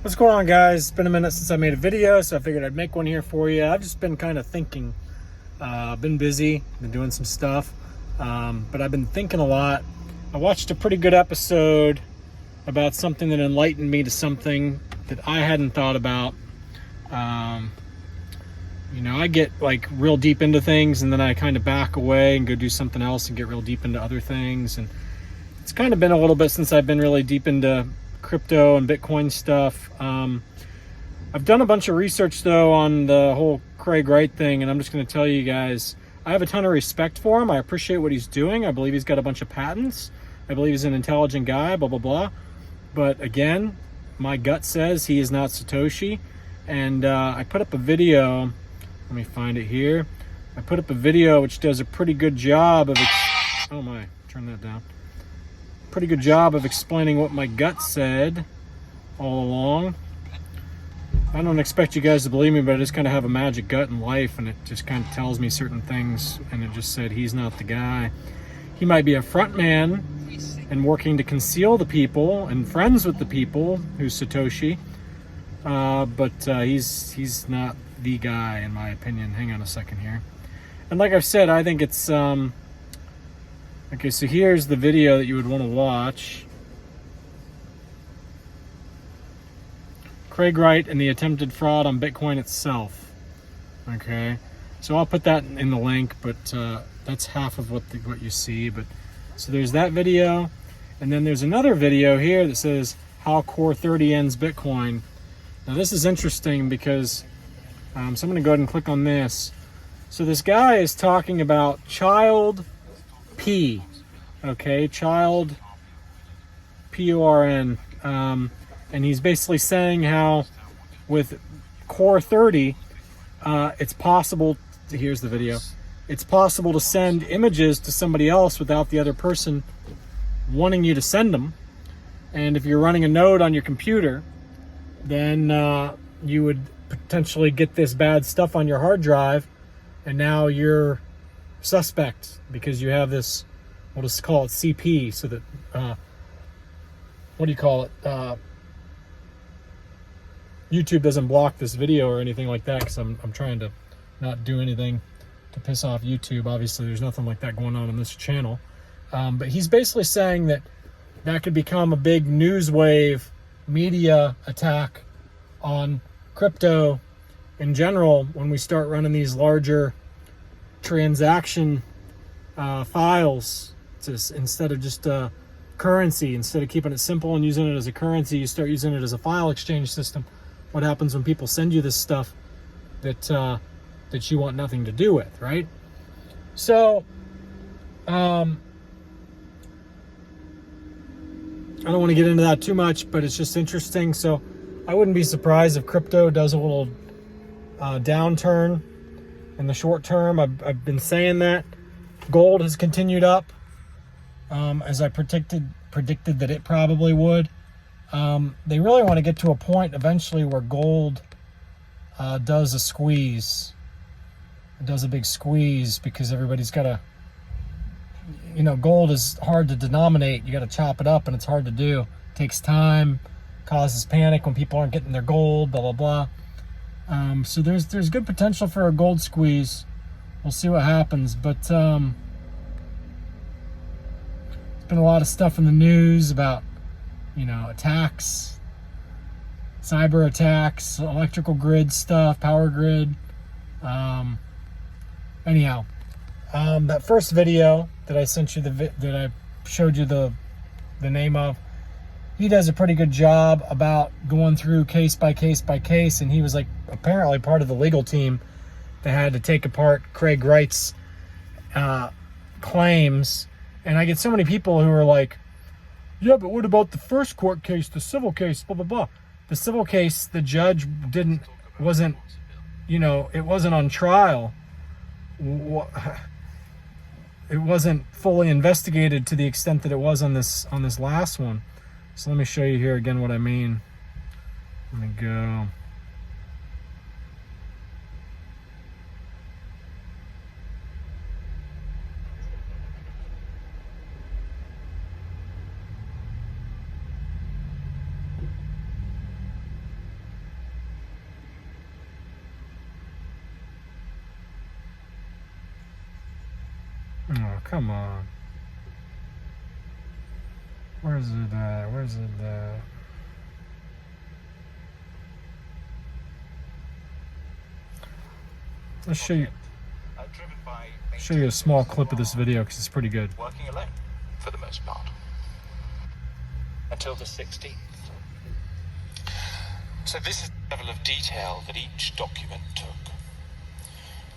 What's going on, guys? It's been a minute since I made a video, so I figured I'd make one here for you. I've just been kind of thinking. Been busy, been doing some stuff, but I've been thinking a lot. I watched a pretty good episode about something that enlightened me to something that I hadn't thought about. I get like real deep into things, and then I kind of back away and go do something else and get real deep into other things. And it's kind of been a little bit since I've been really deep into crypto and Bitcoin stuff. I've done a bunch of research though on the whole Wright thing, and I'm just going to tell you guys, I have a ton of respect for him. I appreciate what he's doing. I believe he's got a bunch of patents. I believe he's an intelligent guy, blah, blah, blah. But again, my gut says he is not Satoshi. And I put up a video, let me find it here. I put up a video which does a pretty good job of, oh my, turn that down. Pretty good job of explaining what my gut said all along. I don't expect you guys to believe me, but I just kind of have a magic gut in life, and it just kind of tells me certain things, and it just said he's not the guy. He might be a front man and working to conceal the people and friends with the people who's Satoshi, but he's not the guy in my opinion. Hang on a second here. And like I've said, I think it's okay, so here's the video that you would want to watch. Wright and the attempted fraud on Bitcoin itself. Okay, so I'll put that in the link, but that's half of what you see. But so there's that video, and then there's another video here that says how Core 30 ends Bitcoin. Now this is interesting because so I'm going to go ahead and click on this. So this guy is talking about child P, okay, child PURN. And he's basically saying how with Core 30, it's possible, here's the video, it's possible to send images to somebody else without the other person wanting you to send them. And if you're running a node on your computer, then you would potentially get this bad stuff on your hard drive, and now you're suspect because you have this, we'll just call it CP, so that, what do you call it? YouTube doesn't block this video or anything like that, because I'm trying to not do anything to piss off YouTube. Obviously, there's nothing like that going on this channel. But he's basically saying that could become a big news wave media attack on crypto in general when we start running these larger transaction files instead of just currency. Instead of keeping it simple and using it as a currency, you start using it as a file exchange system. What happens when people send you this stuff that you want nothing to do with, right? So, I don't want to get into that too much, but it's just interesting. So, I wouldn't be surprised if crypto does a little downturn in the short term. I've been saying that. Gold has continued up, as I predicted that it probably would. They really want to get to a point eventually where gold does a squeeze. It does a big squeeze because everybody's got to, gold is hard to denominate. You got to chop it up, and it's hard to do. It takes time, causes panic when people aren't getting their gold, blah, blah, blah. So there's good potential for a gold squeeze. We'll see what happens. But there's been a lot of stuff in the news about attacks, cyber attacks, electrical grid stuff, power grid. Anyhow, that first video that I sent you, that I showed you the name of, he does a pretty good job about going through case by case by case, and he was like apparently part of the legal team that had to take apart Wright's claims. And I get so many people who are like, yeah, but what about the first court case, the civil case, blah, blah, blah. The civil case, the judge wasn't on trial. It wasn't fully investigated to the extent that it was on this last one. So let me show you here again what I mean. Let me go. Oh, come on. Where's it at? Where's it at? Let's show you a small clip of this video because it's pretty good. Working alone, for the most part, until the 16th. So this is the level of detail that each document took.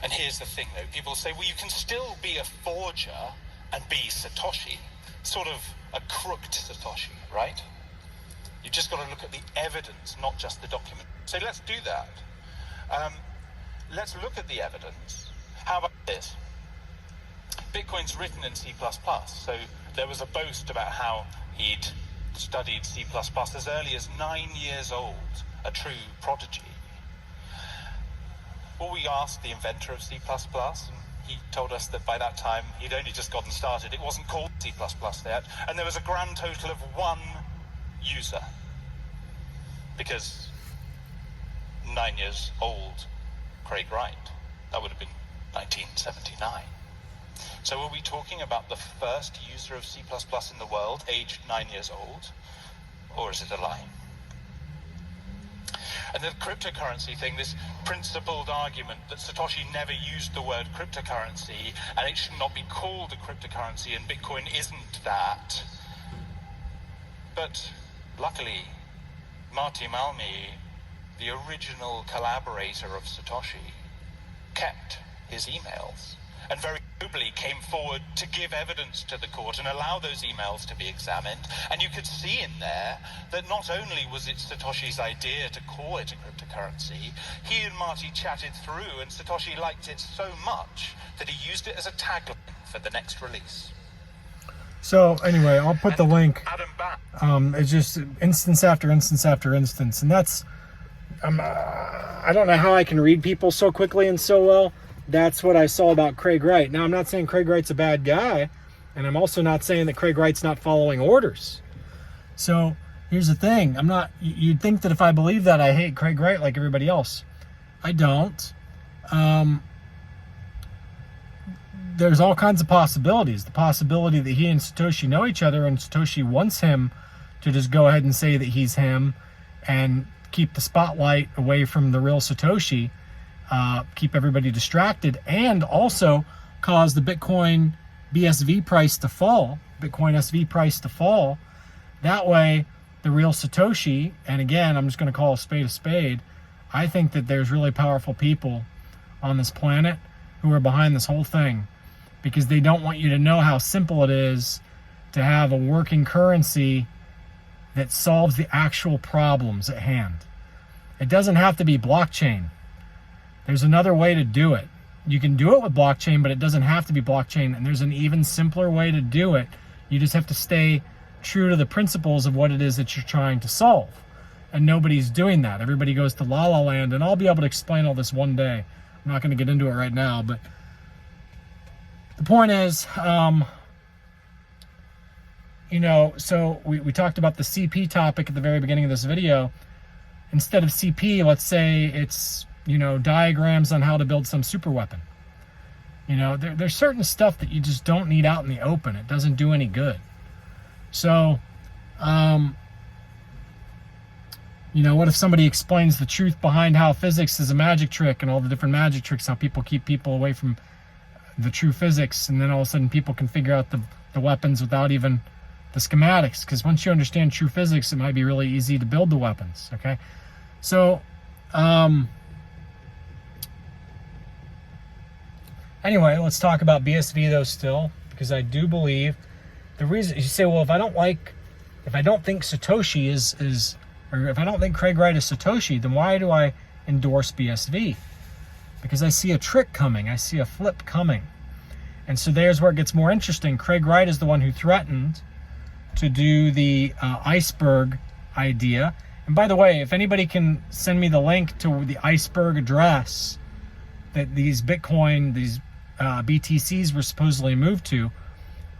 And here's the thing, though. People say, well, you can still be a forger and be Satoshi, sort of a crooked Satoshi, right? You've just got to look at the evidence, not just the document. So let's do that. Let's look at the evidence. How about this? Bitcoin's written in C++, so there was a boast about how he'd studied C++ as early as 9 years old, a true prodigy. Well, we asked the inventor of C++, and he told us that by that time he'd only just gotten started. It wasn't called C++ yet, and there was a grand total of 1 user. Because 9 years old, Craig Wright, that would have been 1979. So are we talking about the first user of C++ in the world, aged 9 years old? Or is it a lie? And the cryptocurrency thing, this principled argument that Satoshi never used the word cryptocurrency and it should not be called a cryptocurrency and Bitcoin isn't that. But luckily, Marty Malmi, the original collaborator of Satoshi, kept his emails and very nobly came forward to give evidence to the court and allow those emails to be examined. And you could see in there that not only was it Satoshi's idea to call it a cryptocurrency, he and Marty chatted through, and Satoshi liked it so much that he used it as a tagline for the next release. So anyway, I'll put the link. It's just instance after instance after instance, and that's I don't know how I can read people so quickly and so well. That's what I saw about Craig Wright. Now, I'm not saying Craig Wright's a bad guy, and I'm also not saying that Craig Wright's not following orders. So here's the thing. You'd think that if I believe that, I hate Craig Wright like everybody else. I don't. There's all kinds of possibilities. The possibility that he and Satoshi know each other, and Satoshi wants him to just go ahead and say that he's him and keep the spotlight away from the real Satoshi. Keep everybody distracted, and also cause the Bitcoin BSV price to fall, Bitcoin SV price to fall. That way, the real Satoshi, and again, I'm just going to call a spade, I think that there's really powerful people on this planet who are behind this whole thing, because they don't want you to know how simple it is to have a working currency that solves the actual problems at hand. It doesn't have to be blockchain. There's another way to do it. You can do it with blockchain, but it doesn't have to be blockchain. And there's an even simpler way to do it. You just have to stay true to the principles of what it is that you're trying to solve. And nobody's doing that. Everybody goes to La La Land, and I'll be able to explain all this one day. I'm not going to get into it right now, but the point is, so we talked about the CP topic at the very beginning of this video. Instead of CP, let's say it's diagrams on how to build some super weapon. There's certain stuff that you just don't need out in the open. It doesn't do any good. So, what if somebody explains the truth behind how physics is a magic trick and all the different magic tricks, how people keep people away from the true physics, and then all of a sudden people can figure out the weapons without even the schematics, because once you understand true physics, it might be really easy to build the weapons, okay? So, anyway, let's talk about BSV though still, because I do believe the reason you say, well, if I don't think Satoshi or if I don't think Craig Wright is Satoshi, then why do I endorse BSV? Because I see a trick coming, I see a flip coming. And so there's where it gets more interesting. Craig Wright is the one who threatened to do the iceberg idea. And by the way, if anybody can send me the link to the iceberg address that these BTCs were supposedly moved to,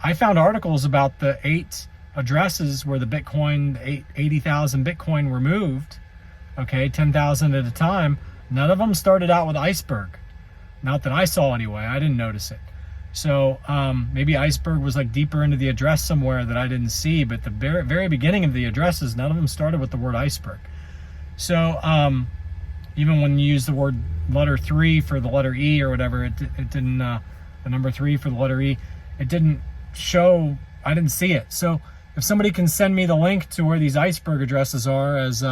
I found articles about the 8 addresses where the Bitcoin, 80,000 Bitcoin were moved, okay, 10,000 at a time. None of them started out with iceberg. Not that I saw anyway, I didn't notice it. So maybe iceberg was like deeper into the address somewhere that I didn't see, but the very, very beginning of the addresses, none of them started with the word iceberg. So even when you use the word letter 3 for the letter E or whatever, it didn't, the number 3 for the letter E, it didn't show, I didn't see it. So if somebody can send me the link to where these iceberg addresses are, as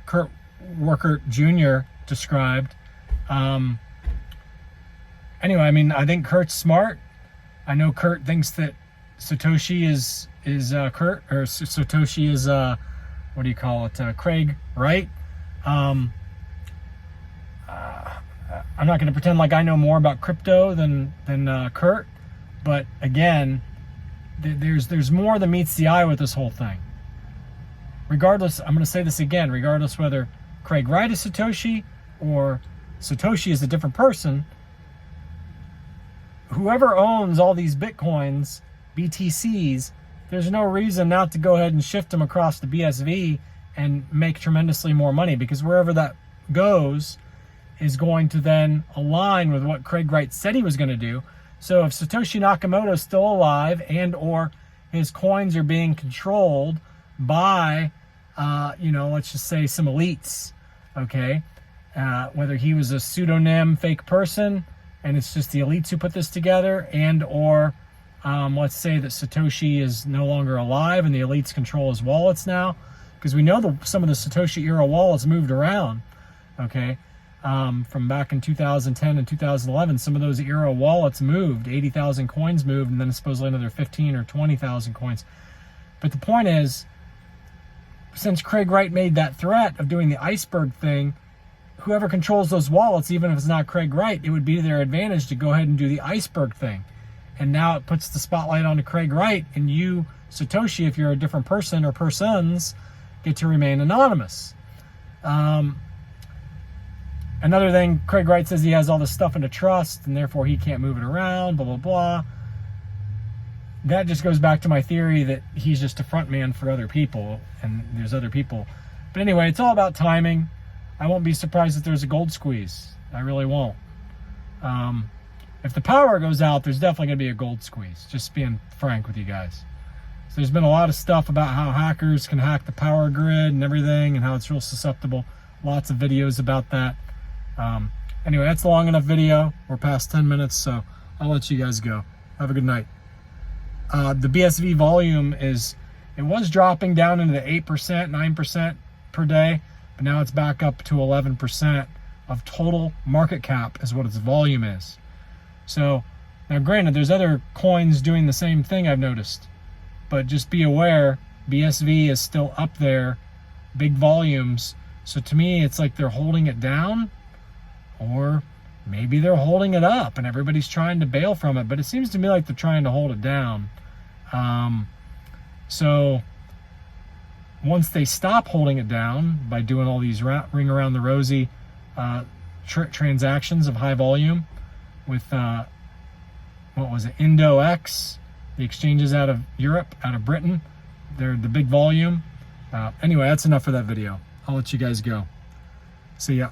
Kurt Workert Jr. described, anyway, I mean, I think Kurt's smart. I know Kurt thinks that Satoshi is Kurt, or Satoshi is what do you call it? Craig Wright. I'm not going to pretend like I know more about crypto than Kurt, but again, there's more than meets the eye with this whole thing. Regardless, I'm going to say this again, regardless whether Craig Wright is Satoshi or Satoshi is a different person, whoever owns all these Bitcoins, BTCs, there's no reason not to go ahead and shift them across the BSV and make tremendously more money, because wherever that goes is going to then align with what Craig Wright said he was going to do. So if Satoshi Nakamoto is still alive and or his coins are being controlled by, let's just say some elites, okay, whether he was a pseudonym fake person and it's just the elites who put this together, and or let's say that Satoshi is no longer alive and the elites control his wallets now, because we know some of the Satoshi era wallets moved around, okay, from back in 2010 and 2011. Some of those era wallets moved, 80,000 coins moved, and then supposedly another 15 or 20,000 coins. But the point is, since Craig Wright made that threat of doing the iceberg thing, whoever controls those wallets, even if it's not Craig Wright, it would be to their advantage to go ahead and do the iceberg thing. And now it puts the spotlight onto Craig Wright, and you, Satoshi, if you're a different person or persons, get to remain anonymous. Another thing, Craig Wright says he has all this stuff in a trust, and therefore he can't move it around, blah, blah, blah. That just goes back to my theory that he's just a front man for other people, and there's other people. But anyway, it's all about timing. I won't be surprised if there's a gold squeeze. I really won't. If the power goes out, there's definitely going to be a gold squeeze, just being frank with you guys. So there's been a lot of stuff about how hackers can hack the power grid and everything, and how it's real susceptible. Lots of videos about that. Anyway, that's a long enough video. We're past 10 minutes, so I'll let you guys go. Have a good night. The BSV volume it was dropping down into the 8%, 9% per day, but now it's back up to 11% of total market cap is what its volume is. So now granted, there's other coins doing the same thing, I've noticed, but just be aware, BSV is still up there, big volumes. So to me, it's like they're holding it down, or maybe they're holding it up and everybody's trying to bail from it, but it seems to me like they're trying to hold it down. So once they stop holding it down by doing all these ring around the rosy transactions of high volume with what was it, IndoX, the exchanges out of Europe, out of Britain, they're the big volume. Anyway, that's enough for that video. I'll let you guys go. See ya.